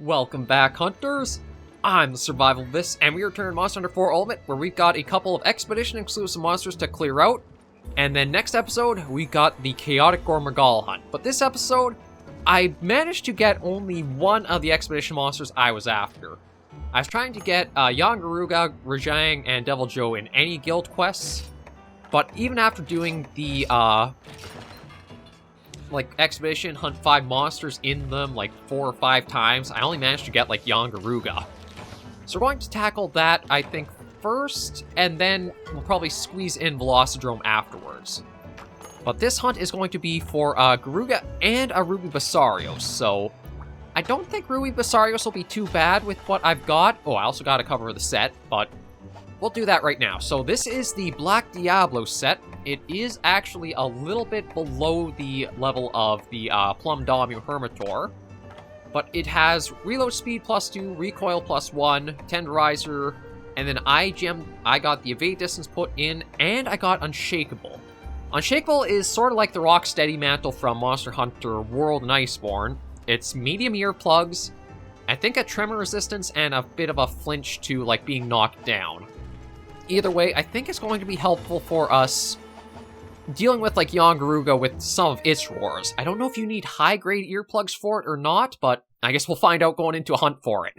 Welcome back, hunters! I'm the SurvivalVis, and we return Monster Hunter 4 Ultimate, where we've got a couple of expedition-exclusive monsters to clear out, and then next episode, we got the Chaotic Gormagal hunt. But this episode, I managed to get only one of the expedition monsters I was after. I was trying to get Yian Garuga, Rajang, and Devil Joe in any guild quests, but even after doing the, expedition, hunt 5 monsters in them, 4 or 5 times, I only managed to get, Yian Garuga. So we're going to tackle that, I think, first, and then we'll probably squeeze in Velocidrome afterwards. But this hunt is going to be for Garuga and a Ruby Basarios, so I don't think Ruby Basarios will be too bad with what I've got. Oh, I also got to cover the set, but we'll do that right now. So this is the Black Diablo set. It is actually a little bit below the level of the Plum Domu Hermitor, but it has reload speed +2, recoil +1, tenderizer, and then I got the evade distance put in, and I got Unshakable. Unshakable is sort of like the Rocksteady Mantle from Monster Hunter World and Iceborne. It's medium earplugs, I think a tremor resistance, and a bit of a flinch to, being knocked down. Either way, I think it's going to be helpful for us dealing with, Yian Garuga with some of its roars. I don't know if you need high-grade earplugs for it or not, but I guess we'll find out going into a hunt for it.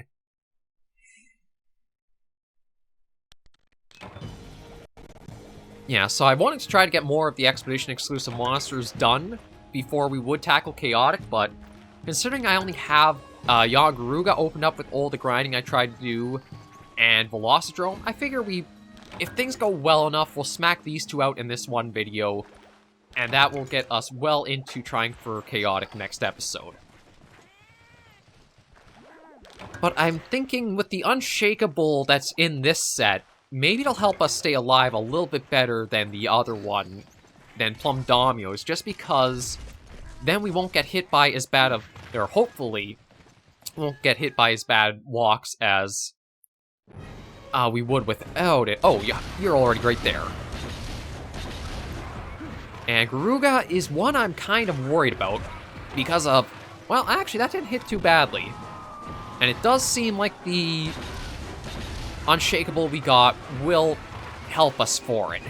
Yeah, so I wanted to try to get more of the expedition-exclusive monsters done before we would tackle Chaotic, but considering I only have Yian Garuga opened up with all the grinding I tried to do, and Velocidrome, I figure if things go well enough, we'll smack these two out in this one video, and that will get us well into trying for Chaotic next episode. But I'm thinking with the Unshakable that's in this set, maybe it'll help us stay alive a little bit better than the other one, than Plum Domu's, just because then we won't get hit by as bad of, or hopefully won't get hit by as bad walks as we would without it. Oh, yeah, you're already right there. And Garuga is one I'm kind of worried about because of, well, actually, that didn't hit too badly. And it does seem like the Unshakable we got will help us for it.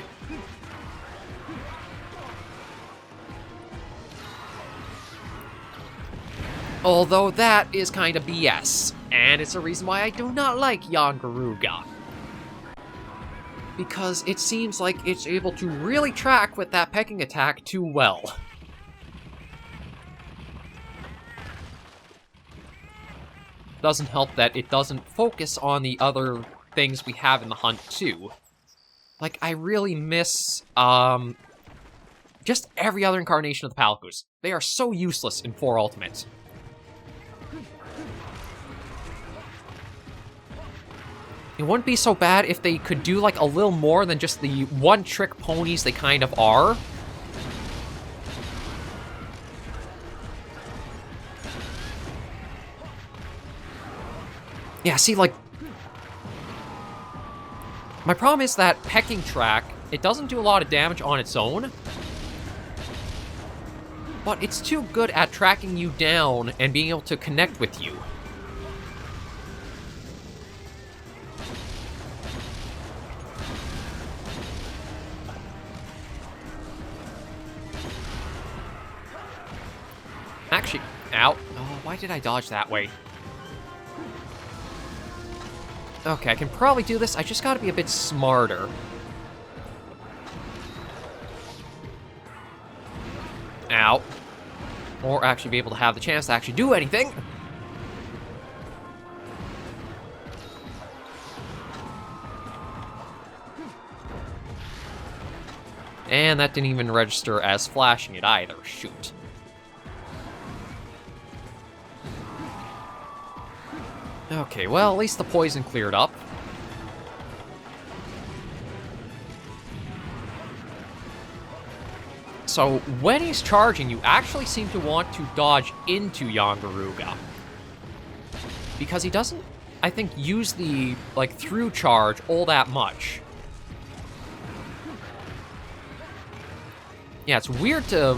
Although that is kind of BS, and it's a reason why I do not like Yian Garuga. Because it seems like it's able to really track with that pecking attack too well. Doesn't help that it doesn't focus on the other things we have in the hunt too. I really miss, just every other incarnation of the Palkus. They are so useless in 4 Ultimate. It wouldn't be so bad if they could do, a little more than just the one-trick ponies they kind of are. Yeah, see, my problem is that Pecking Track, it doesn't do a lot of damage on its own, but it's too good at tracking you down and being able to connect with you. Actually, ow. Oh, why did I dodge that way? Okay, I can probably do this. I just gotta be a bit smarter. Ow. Or actually be able to have the chance to actually do anything. And that didn't even register as flashing it either. Shoot. Okay, well, at least the poison cleared up. So, when he's charging, you actually seem to want to dodge into Yian Garuga. Because he doesn't, I think, use the, through charge all that much. Yeah, it's weird to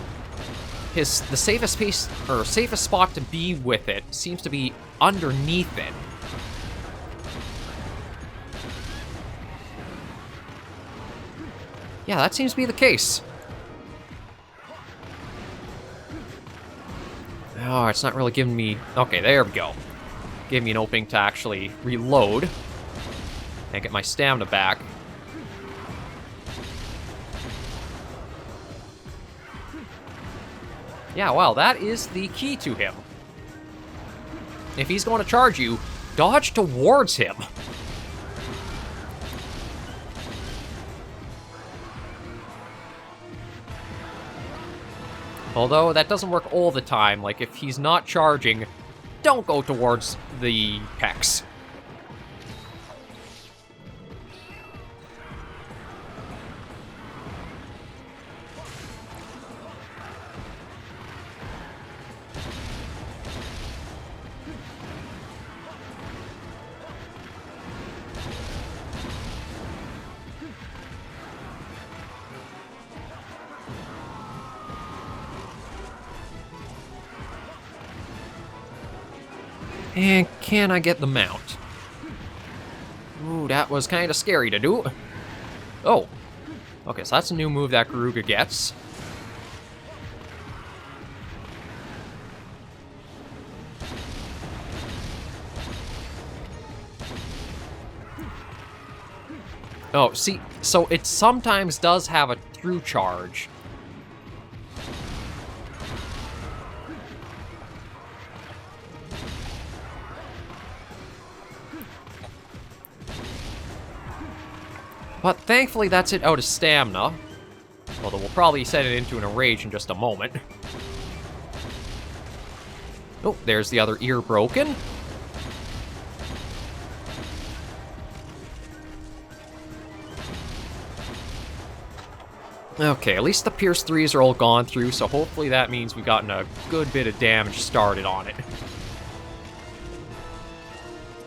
the safest spot to be with it seems to be underneath it. Yeah, that seems to be the case. Oh, it's not really giving me... Okay, there we go. Gave me an opening to actually reload and get my stamina back. Yeah, wow, that is the key to him. If he's going to charge you, dodge towards him. Although, that doesn't work all the time. Like, if he's not charging, don't go towards the pecs. And can I get the mount? Ooh, that was kind of scary to do. Oh. Okay, so that's a new move that Garuga gets. Oh, see, so it sometimes does have a through charge. But thankfully that's it out of stamina. Although we'll probably set it into a rage in just a moment. Oh, there's the other ear broken. Okay, at least the Pierce 3s are all gone through, so hopefully that means we've gotten a good bit of damage started on it.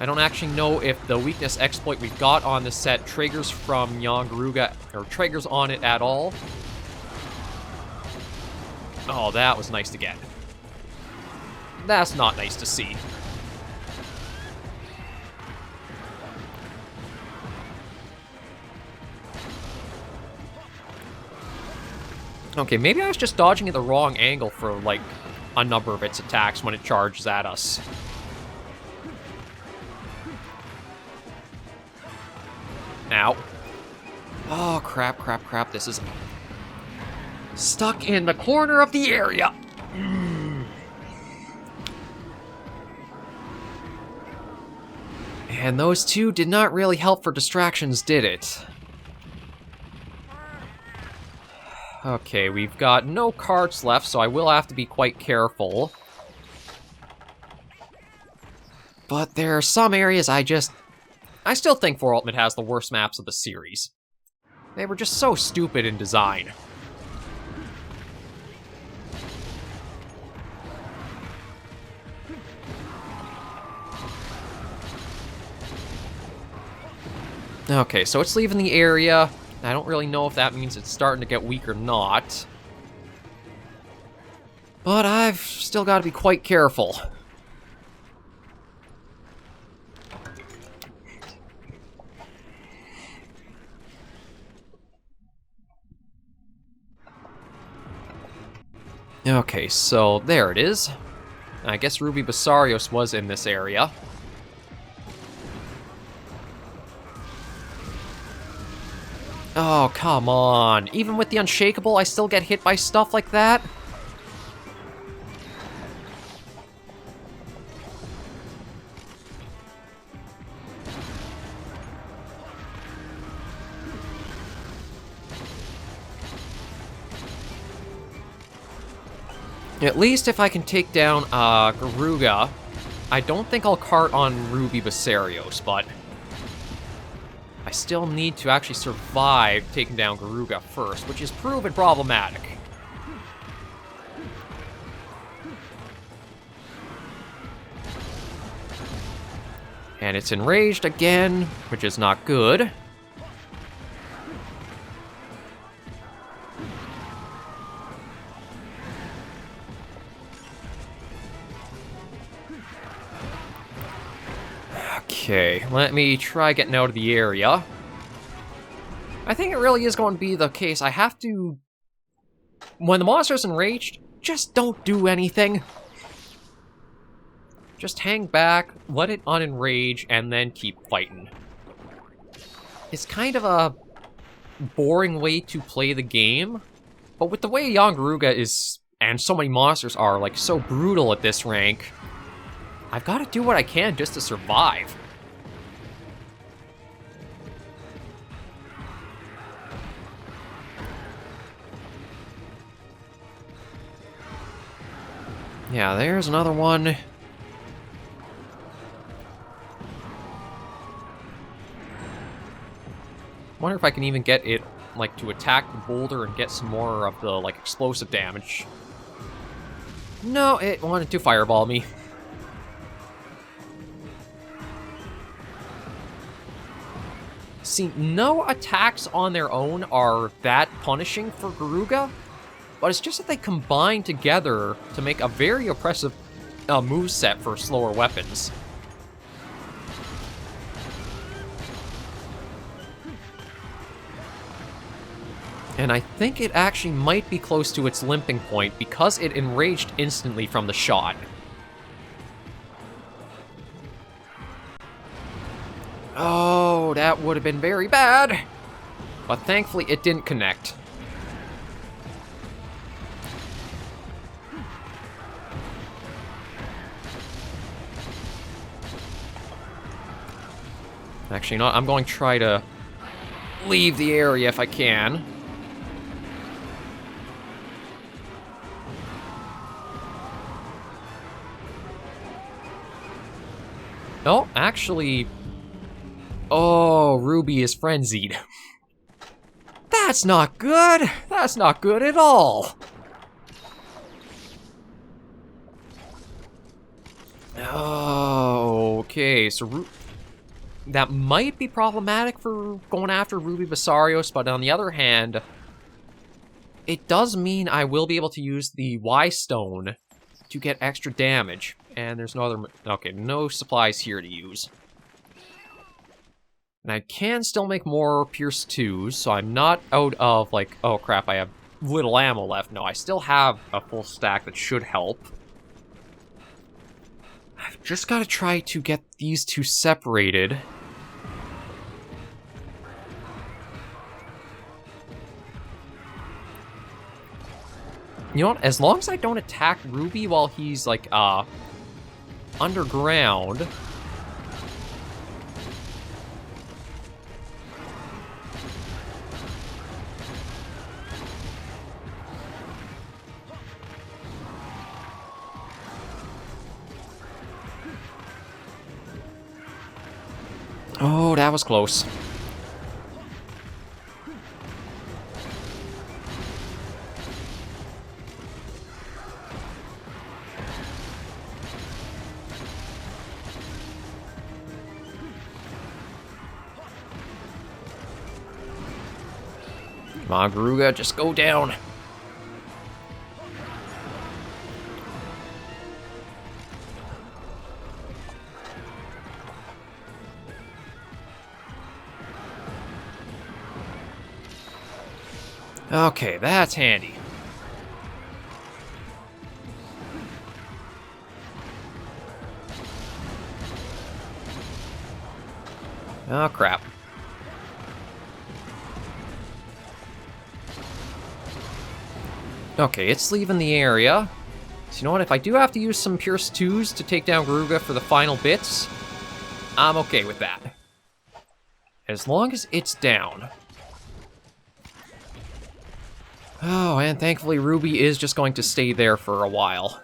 I don't actually know if the weakness exploit we've got on this set triggers from Yian Garuga, or triggers on it at all. Oh, that was nice to get. That's not nice to see. Okay, maybe I was just dodging at the wrong angle for, like, a number of its attacks when it charges at us. Ow. Oh, crap, crap, crap. This is stuck in the corner of the area. And those two did not really help for distractions, did it? Okay, we've got no cards left, so I will have to be quite careful. But there are some areas I still think 4 Ultimate has the worst maps of the series. They were just so stupid in design. Okay, so it's leaving the area. I don't really know if that means it's starting to get weak or not. But I've still got to be quite careful. Okay, so there it is. I guess Ruby Basarios was in this area. Oh, come on. Even with the Unshakable, I still get hit by stuff like that? At least if I can take down Garuga, I don't think I'll cart on Ruby Basarios, but I still need to actually survive taking down Garuga first, which is proven problematic. And it's enraged again, which is not good. Okay, let me try getting out of the area. I think it really is going to be the case. I have to... When the monster's enraged, just don't do anything. Just hang back, let it unenrage, and then keep fighting. It's kind of a boring way to play the game, but with the way Yian Garuga is, and so many monsters are, like, so brutal at this rank, I've got to do what I can just to survive. Yeah, there's another one. Wonder if I can even get it, like, to attack the boulder and get some more of the, like, explosive damage. No, it wanted to fireball me. See, no attacks on their own are that punishing for Garuga, but it's just that they combine together to make a very oppressive moveset for slower weapons. And I think it actually might be close to its limping point because it enraged instantly from the shot. Oh, that would have been very bad. But thankfully it didn't connect. Actually, not. I'm going to try to leave the area if I can. Oh, actually... Oh, Ruby is frenzied. That's not good! That's not good at all! Oh, okay, so that might be problematic for going after Ruby Basarios, but on the other hand, it does mean I will be able to use the Y Stone to get extra damage. And there's no other... Okay, no supplies here to use. And I can still make more Pierce 2s, so I'm not out of, like... Oh, crap, I have little ammo left. No, I still have a full stack that should help. I've just got to try to get these two separated. You know what? As long as I don't attack Ruby while he's, like, underground... Oh, that was close. Come on, Garuga, just go down. Okay, that's handy. Oh, crap. Okay, it's leaving the area. So you know what, if I do have to use some Pierce 2s to take down Garuga for the final bits, I'm okay with that. As long as it's down. Oh, and thankfully Ruby is just going to stay there for a while.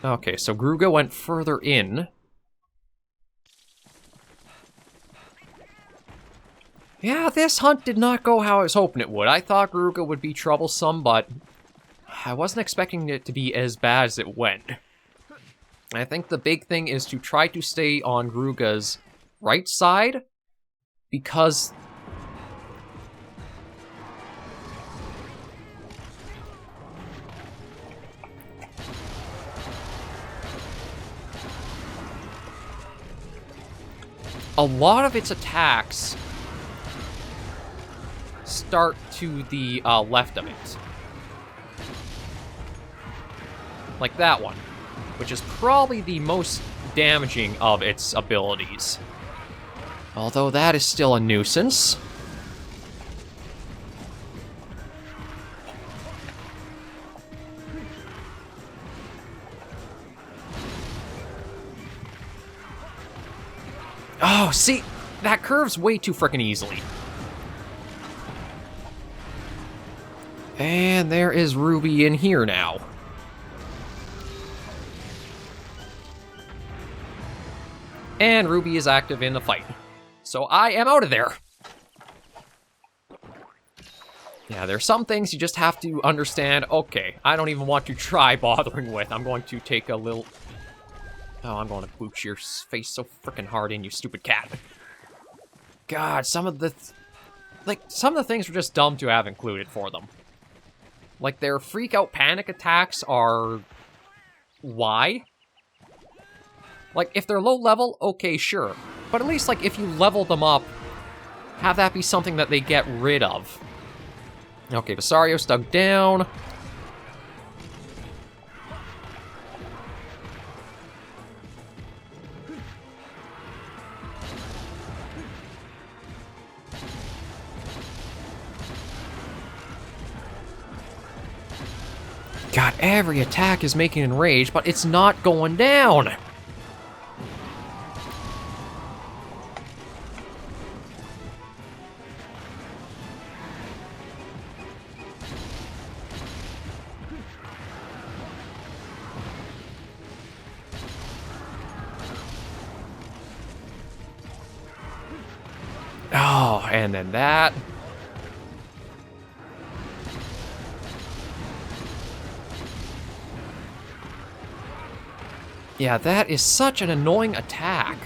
Okay, so Garuga went further in. Yeah, this hunt did not go how I was hoping it would. I thought Garuga would be troublesome, but I wasn't expecting it to be as bad as it went. I think the big thing is to try to stay on Garuga's right side, because... a lot of its attacks start to the left of it. Like that one, which is probably the most damaging of its abilities. Although that is still a nuisance. Oh, see, that curves way too frickin' easily. And there is Ruby in here now. And Ruby is active in the fight. So I am out of there. Yeah, there's some things you just have to understand. Okay, I don't even want to try bothering with. I'm going to take a little... Oh, I'm going to boot your face so frickin' hard in, you stupid cat. God, some of the things were just dumb to have included for them. Like, their freak-out panic attacks are... Why? Like, if they're low level, okay, sure. But at least, like, if you level them up, have that be something that they get rid of. Okay, Visario's dug down. God, every attack is making enraged, but it's not going down. Oh, and then that. Yeah, that is such an annoying attack.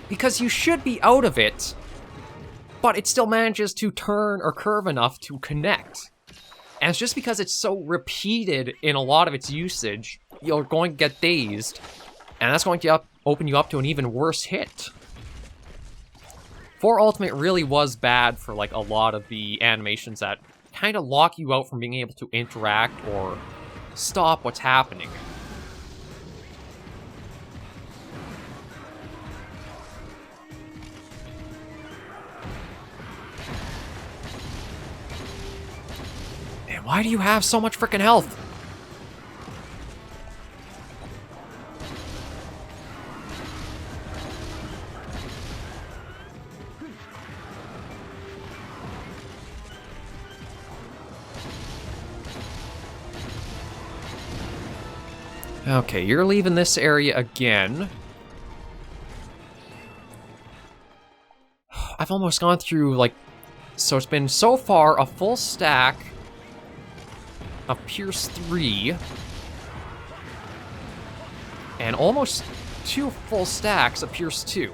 Because you should be out of it, but it still manages to turn or curve enough to connect. And it's just because it's so repeated in a lot of its usage, you're going to get dazed, and that's going to open you up to an even worse hit. 4 Ultimate really was bad for like a lot of the animations that kind of lock you out from being able to interact or stop what's happening. And why do you have so much freaking health? Okay, you're leaving this area again. I've almost gone through, like... So it's been, so far, a full stack of Pierce 3. And almost 2 full stacks of Pierce 2.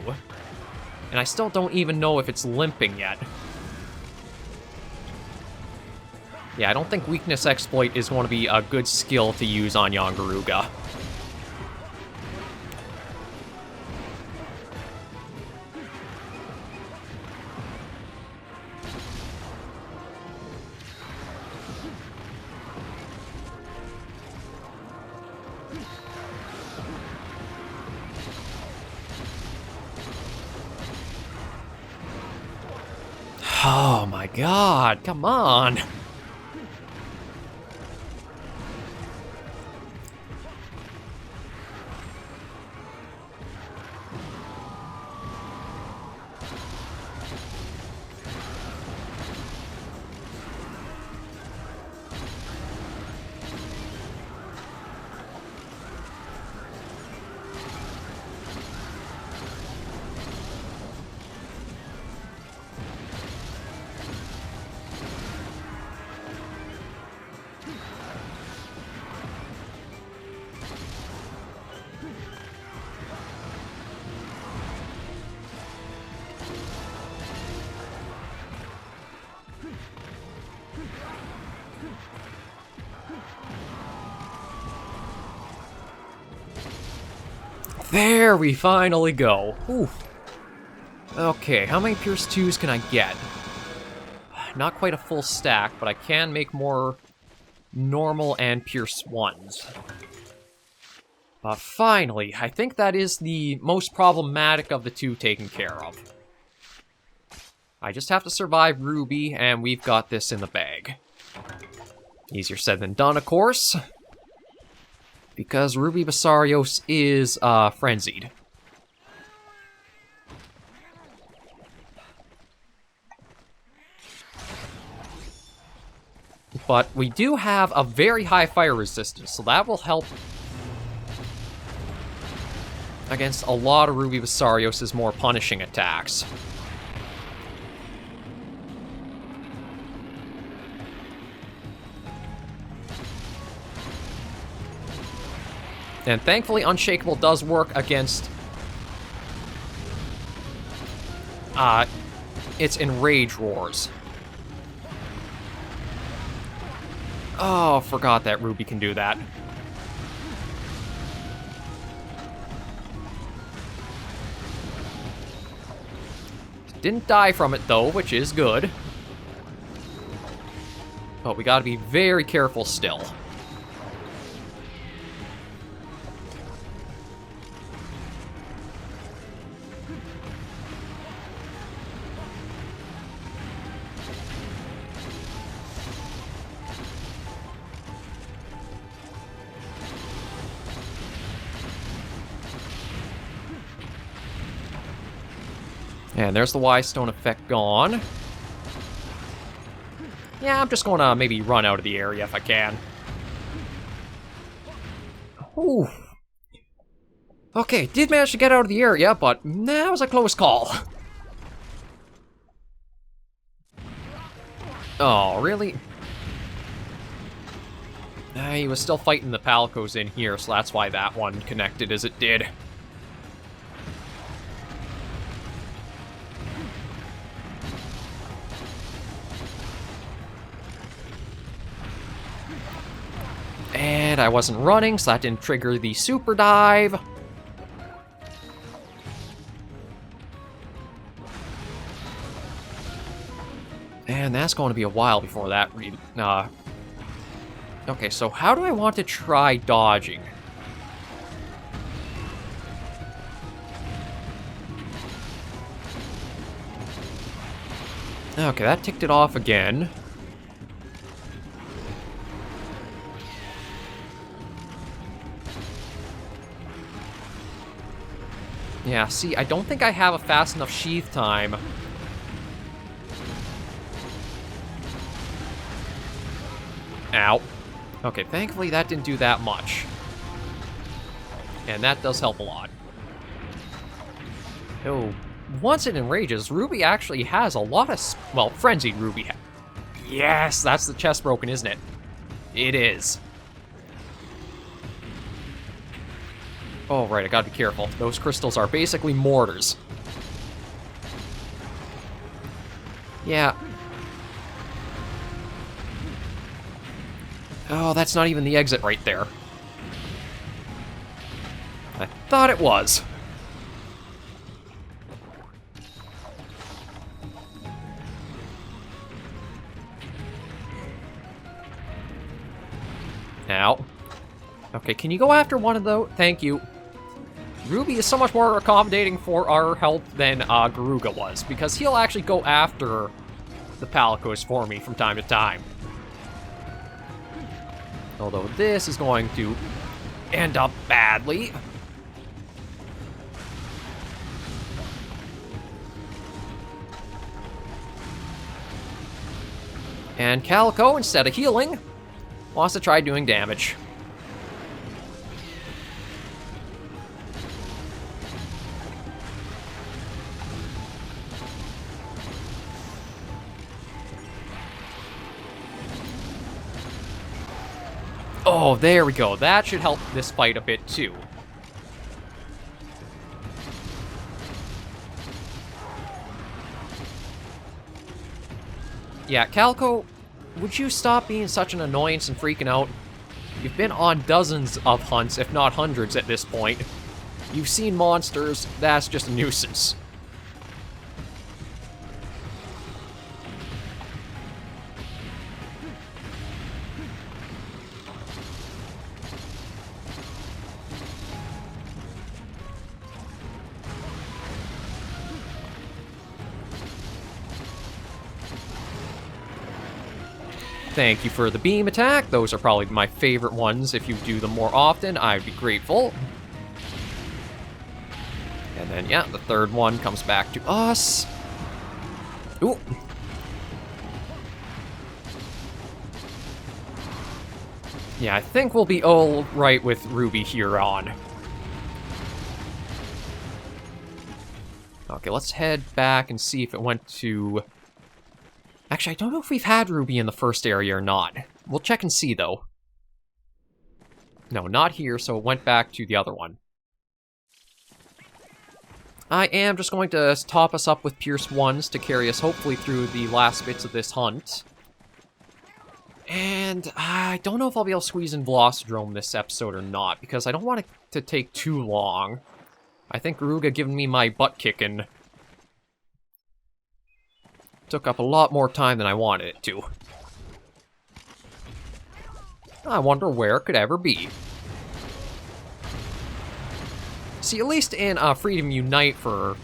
And I still don't even know if it's limping yet. Yeah, I don't think Weakness Exploit is going to be a good skill to use on Yian Garuga. Oh my god, come on! There we finally go. Ooh. Okay, how many Pierce 2s can I get? Not quite a full stack, but I can make more normal and Pierce 1s. Finally, I think that is the most problematic of the two taken care of. I just have to survive Ruby, and we've got this in the bag. Easier said than done, of course. Because Ruby Basarios is, frenzied. But we do have a very high fire resistance, so that will help against a lot of Ruby Basarios' more punishing attacks. And thankfully, Unshakable does work against its Enrage Roars. Oh, forgot that Ruby can do that. Didn't die from it, though, which is good. But we gotta be very careful still. And there's the Y-Stone effect gone. Yeah, I'm just gonna maybe run out of the area if I can. Ooh. Okay, did manage to get out of the area, but that was a close call. Oh, really? He was still fighting the Palicos in here, so that's why that one connected as it did. And I wasn't running, so that didn't trigger the super dive. And that's going to be a while before that okay, so how do I want to try dodging? Okay, that ticked it off again. Yeah, see, I don't think I have a fast enough sheath time. Ow. Okay, thankfully that didn't do that much. And that does help a lot. Oh, once it enrages, Ruby actually has a lot of... well, Frenzied Ruby. Yes, that's the chest broken, isn't it? It is. Oh, right, I gotta be careful. Those crystals are basically mortars. Yeah. Oh, that's not even the exit right there. I thought it was. Ow. Okay, can you go after one of those? Thank you. Ruby is so much more accommodating for our help than Garuga was, because he'll actually go after the Palicos for me from time to time. Although this is going to end up badly. And Calico, instead of healing, wants to try doing damage. Oh, there we go. That should help this fight a bit, too. Yeah, Calico, would you stop being such an annoyance and freaking out? You've been on dozens of hunts, if not hundreds at this point. You've seen monsters. That's just a nuisance. Thank you for the beam attack. Those are probably my favorite ones. If you do them more often, I'd be grateful. And then, yeah, the third one comes back to us. Ooh. Yeah, I think we'll be all right with Ruby here on. Okay, let's head back and see if it went to... Actually, I don't know if we've had Ruby in the first area or not. We'll check and see, though. No, not here, so it went back to the other one. I am just going to top us up with Pierce 1s to carry us hopefully through the last bits of this hunt. And I don't know if I'll be able to squeeze in Velocidrome this episode or not, because I don't want it to take too long. I think Garuga giving me my butt kicking took up a lot more time than I wanted it to. I wonder where it could ever be. See, at least in Freedom Unite for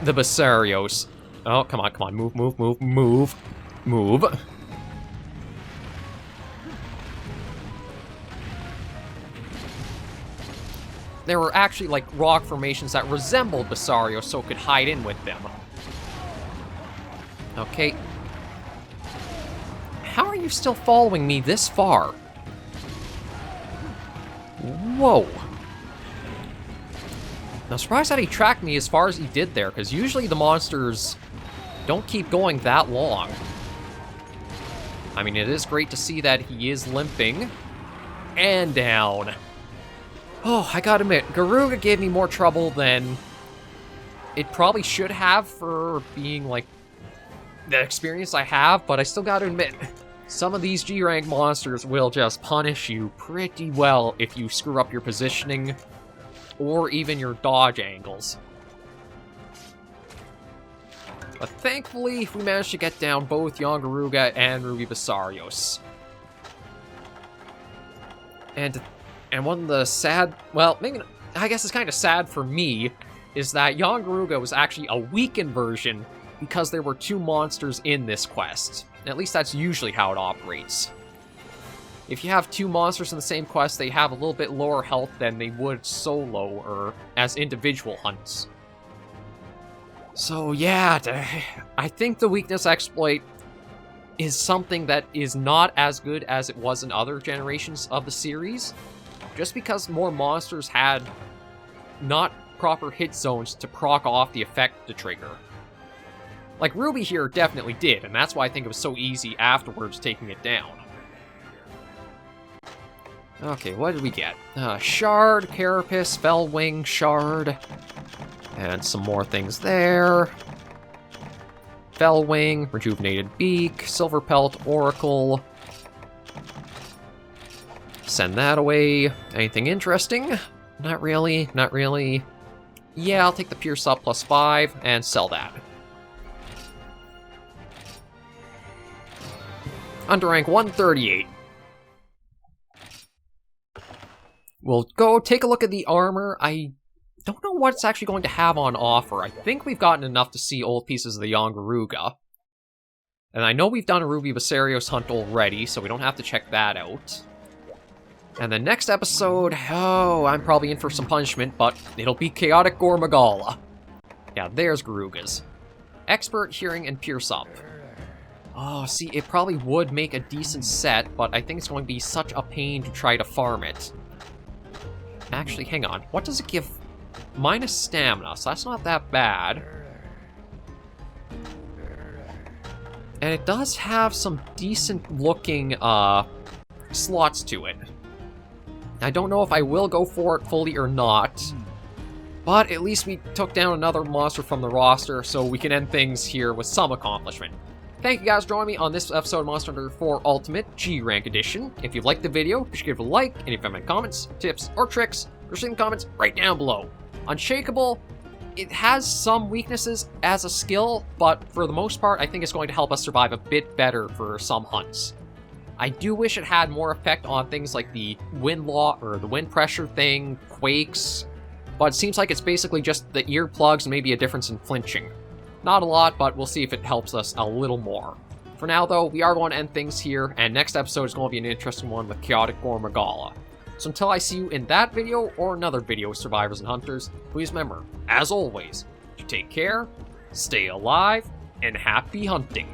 the Basarios. Oh, come on, come on. Move, move, move, move. Move. There were actually, like, rock formations that resembled Basarios, so it could hide in with them. Okay. How are you still following me this far? Whoa. I'm surprised that he tracked me as far as he did there, because usually the monsters don't keep going that long. I mean, it is great to see that he is limping. And down. Oh, I gotta admit, Garuga gave me more trouble than it probably should have for being, like, the experience I have, but I still gotta admit, some of these G-rank monsters will just punish you pretty well if you screw up your positioning or even your dodge angles. But thankfully, we managed to get down both Yian Garuga and Ruby Basarios. And one of the sad, well, maybe, I guess it's kind of sad for me, is that Yian Garuga was actually a weakened version because there were 2 monsters in this quest. At least that's usually how it operates. If you have 2 monsters in the same quest, they have a little bit lower health than they would solo or as individual hunts. So yeah, I think the weakness exploit is something that is not as good as it was in other generations of the series, just because more monsters had not proper hit zones to proc off the effect to trigger. Like, Ruby here definitely did, and that's why I think it was so easy afterwards taking it down. Okay, what did we get? Shard, Carapace, Fellwing, Shard, and some more things there. Fellwing, Rejuvenated Beak, Silver Pelt, Oracle. Send that away. Anything interesting? Not really, not really. Yeah, I'll take the Pierce up +5 and sell that. Under rank 138. We'll go take a look at the armor. I don't know what it's actually going to have on offer. I think we've gotten enough to see old pieces of the Yian Garuga. And I know we've done a Ruby Basarios hunt already, so we don't have to check that out. And the next episode, oh, I'm probably in for some punishment, but it'll be Chaotic Gormagala. Yeah, there's Garugas. Expert, Hearing, and Pierce Up. Oh, see, it probably would make a decent set, but I think it's going to be such a pain to try to farm it. Actually, hang on. What does it give? Minus stamina, so that's not that bad. And it does have some decent-looking, slots to it. I don't know if I will go for it fully or not, but at least we took down another monster from the roster, so we can end things here with some accomplishment. Thank you guys for joining me on this episode of Monster Hunter 4 Ultimate G-Rank Edition. If you liked the video, be sure to give it a like, and if you have any comments, tips, or tricks, leave them in the comments right down below. Unshakable, it has some weaknesses as a skill, but for the most part, I think it's going to help us survive a bit better for some hunts. I do wish it had more effect on things like the wind law, or the wind pressure thing, quakes, but it seems like it's basically just the earplugs and maybe a difference in flinching. Not a lot, but we'll see if it helps us a little more. For now, though, we are going to end things here, and next episode is going to be an interesting one with Chaotic Gore Magala. So until I see you in that video or another video of Survivors and Hunters, please remember, as always, to take care, stay alive, and happy hunting.